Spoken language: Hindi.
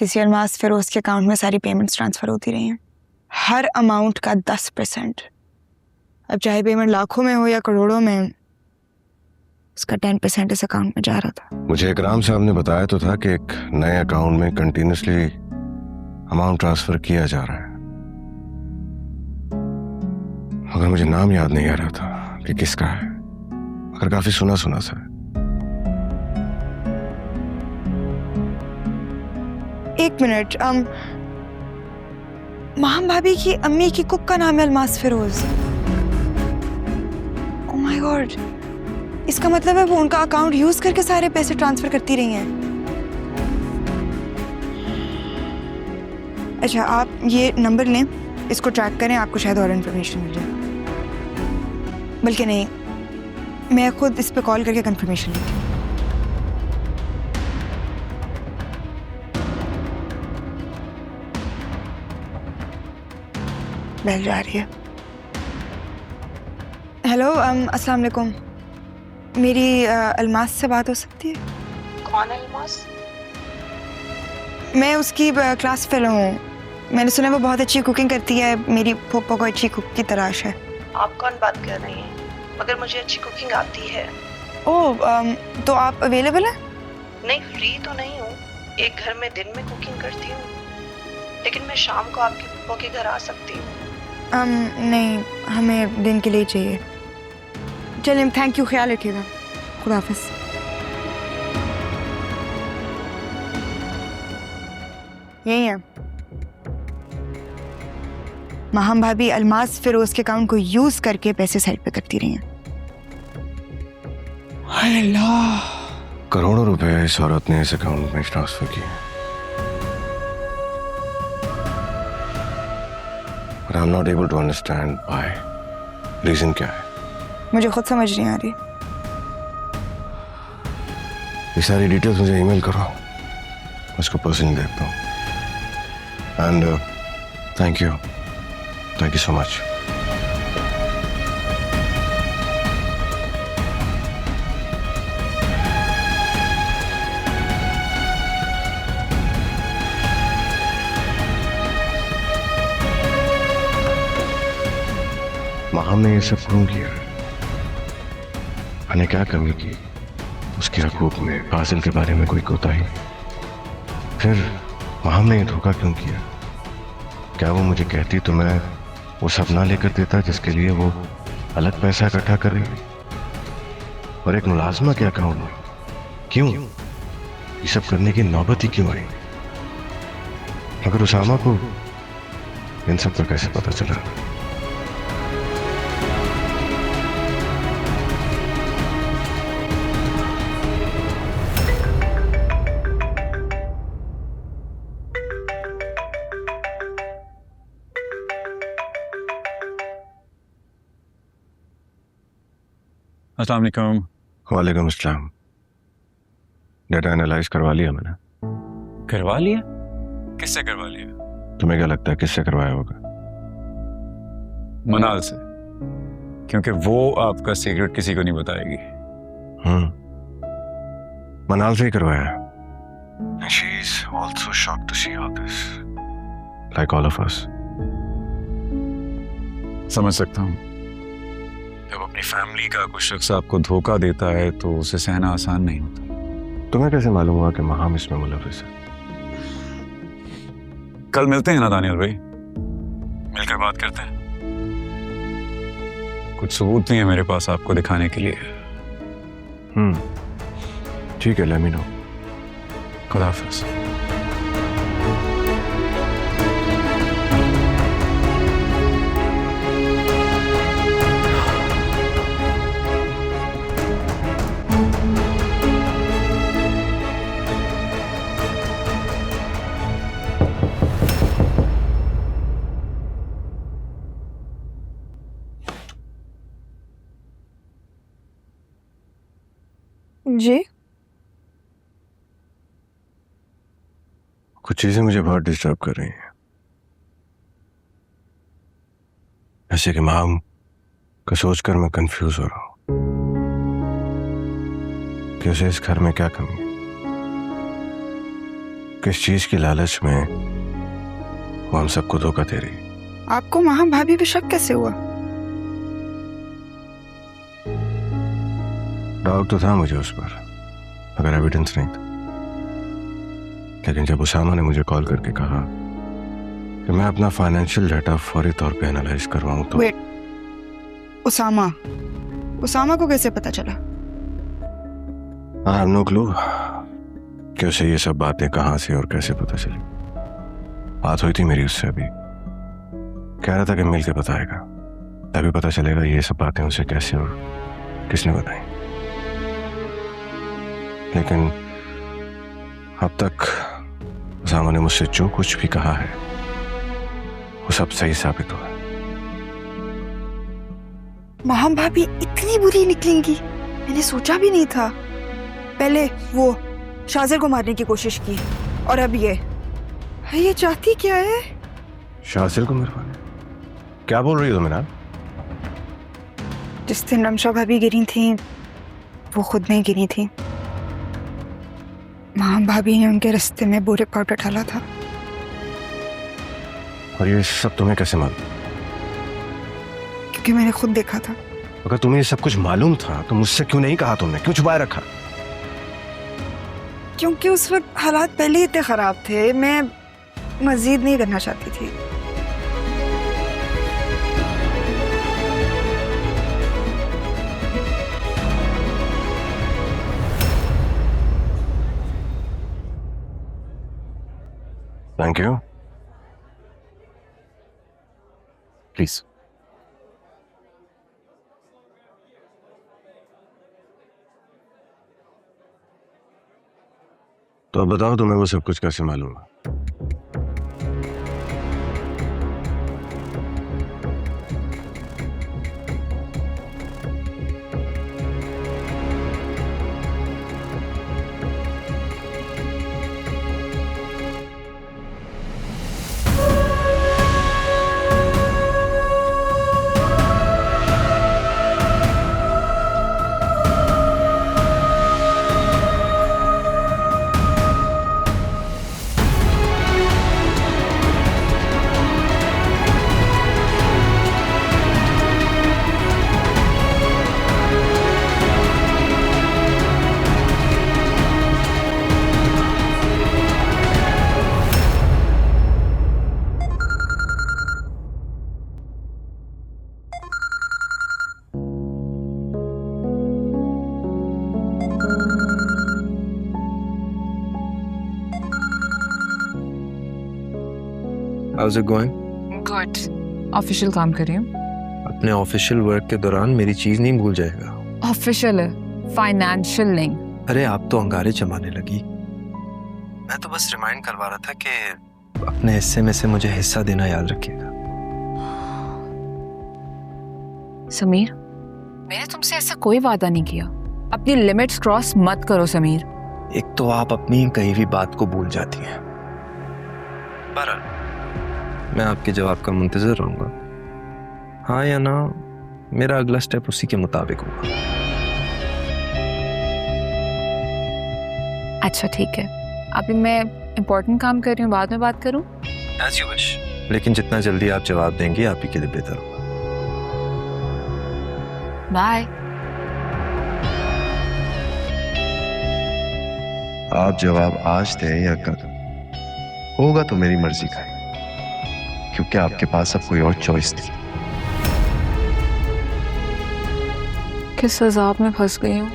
किसी अलमास फिरोज के अकाउंट में सारी पेमेंट्स ट्रांसफर होती रही हैं, हर अमाउंट का 10%। अब चाहे पेमेंट लाखों में हो या करोड़ों में, उसका 10% इस अकाउंट में जा रहा था। मुझे इकराम साहब ने बताया तो था कि एक नए अकाउंट में कंटिन्यूसली अमाउंट ट्रांसफर किया जा रहा है, मगर मुझे नाम याद नहीं आ रहा था कि किसका है, मगर काफी सुना सुना सा है। एक मिनट, माहम भाभी की अम्मी की कुक का नाम है Almas Firoz. Oh my god, इसका मतलब है वो उनका अकाउंट यूज करके सारे पैसे ट्रांसफर करती रही हैं। अच्छा, आप ये नंबर लें, इसको ट्रैक करें, आपको शायद और इन्फॉर्मेशन मिल जाए। बल्कि नहीं, मैं खुद इस पे कॉल करके कंफर्मेशन लेती हूँ। बेल जा रही है। हेलो, अस्सलाम वालेकुम। मेरी अलमास से बात हो सकती है? कौन अलमास? मैं उसकी क्लास फेलो हूँ। मैंने सुना वो बहुत अच्छी कुकिंग करती है। मेरी फूफा को अच्छी कुक की तलाश है। आप कौन बात कर रही हैं? मगर मुझे अच्छी कुकिंग आती है। ओह, तो आप अवेलेबल हैं? नहीं, फ्री तो नहीं हूँ। एक घर में दिन में कुकिंग करती हूँ, लेकिन मैं शाम को आपकी फूफा के घर आ सकती हूँ। नहीं, हमें दिन के लिए चाहिए। चलिए, थैंक यू, ख्याल रखिएगा। खुदा हाफिज। यही है। माहम भाभी अलमास फिरोज के अकाउंट को यूज करके पैसे साइड पे करती रही हैं। हाय अल्लाह, करोड़ों रुपए इस औरत ने इस अकाउंट में ट्रांसफर किए। But I'm not able to understand why. Reason क्या है? मुझे खुद समझ नहीं आ रही। ये सारी डिटेल्स मुझे ईमेल करो, मैं इसको पर्सनली देखता हूँ। And thank you so much. Maham ने ये सब क्यों किया? मैंने क्या कमी की उसके हकूक में? फासिल के बारे में कोई कोताही? फिर माहम ने ये धोखा क्यों किया? क्या वो मुझे कहती तो मैं वो सपना लेकर देता जिसके लिए वो अलग पैसा इकट्ठा कर रही थी, और एक मुलाजमा के अकाउंट में? क्यों ये सब करने की नौबत ही क्यों आई? मगर उसामा को इन सब का कैसे पता चला? अस्सलाम वालेकुम। वालेकुम अस्सलाम। डेटा एनालाइज करवा लिया मैंने। करवा लिया? किससे करवा लिया? तुम्हें क्या लगता है किससे करवाया होगा? मनाल से, क्योंकि वो आपका सीक्रेट किसी को नहीं बताएगी। मनाल से ही करवाया। She is also shocked to see all this, like all of us. समझ सकता हूँ। जब अपनी फैमिली का कोई शख्स आपको धोखा देता है तो उसे सहना आसान नहीं होता। तुम्हें कैसे मालूम हुआ कि माहम इसमें मुलविस है? कल मिलते हैं ना दानियल भाई, मिलकर बात करते हैं। कुछ सबूत नहीं है मेरे पास आपको दिखाने के लिए। ठीक है, लेट मी नो। खुदा हाफिज। जी, कुछ चीजें मुझे बहुत डिस्टर्ब कर रही हैं, ऐसे कि माम का सोचकर मैं कंफ्यूज हो रहा हूं कि उसे इस घर में क्या कमी है। किस चीज की लालच में वो हम सबको धोखा दे रही? आपको वहां भाभी पे शक कैसे हुआ? डाउट तो था मुझे उस पर, अगर एविडेंस नहीं था। लेकिन जब उसामा ने मुझे कॉल करके कहा कि मैं अपना फाइनेंशियल डाटा फौरी तौर पे एनालाइज करवाऊं तो वेट, उसामा को कैसे पता चला? आई हैव नो क्लू कि उसे ये सब बातें कहां से और कैसे पता चली। बात हुई थी मेरी उससे अभी, कह रहा था कि मिल के बताएगा, तभी पता चलेगा ये सब बातें उसे कैसे और किसने बताई। लेकिन अब तक उसामा ने मुझसे जो कुछ भी कहा है वो सब सही साबित हुआ। माम भाभी इतनी बुरी निकलेंगी मैंने सोचा भी नहीं था। पहले वो शाजिर को मारने की कोशिश की और अब ये चाहती क्या है? शाजिर को मरवाने? क्या बोल रही हो तुम? जिस दिन रमशा भाभी गिरी थी वो खुद नहीं गिरी थी, माम भाभी ने उनके रास्ते में बोरिक पाउडर डाला था। और ये सब तुम्हें कैसे मालूम? क्योंकि मैंने खुद देखा था। अगर तुम्हें ये सब कुछ मालूम था तो मुझसे क्यों नहीं कहा? तुमने क्यों छुपाए रखा? क्योंकि उस वक्त हालात पहले ही इतने खराब थे, मैं मजीद नहीं करना चाहती थी। Thank you. प्लीज। तो अब बताओ तुम्हें वो सब कुछ कैसे मालूम है? How's it going? Good. Official काम कर रही हूँ। अपने ऑफिशियल वर्क के दौरान मेरी चीज नहीं भूल जाएगा। ऑफिशियल है, फाइनेंशियल नहीं। अरे आप तो अंगारे जमाने लगी। मैं तो बस रिमाइंड करवा रहा था कि अपने हिस्से में से मुझे हिस्सा देना याद रखिएगा। समीर, मैंने तुमसे ऐसा कोई वादा नहीं किया। अपनी लिमिट्स क्रॉस मत करो समीर। एक तो आप अपनी कही हुई बात को भूल जाती हैं। पर मैं आपके जवाब का मुंतजर रहूंगा। हाँ या ना, मेरा अगला स्टेप उसी के मुताबिक होगा। अच्छा ठीक है, अभी मैं इम्पोर्टेंट काम कर रही हूँ, बाद में बात करूँ? As you wish। लेकिन जितना जल्दी आप जवाब देंगे आप ही के लिए बेहतर होगा। बाय। आप जवाब आज दें या कल, होगा तो मेरी मर्जी का है, क्योंकि आपके पास अब कोई और चॉइस नहीं। किस अजाब में फंस गई हूँ।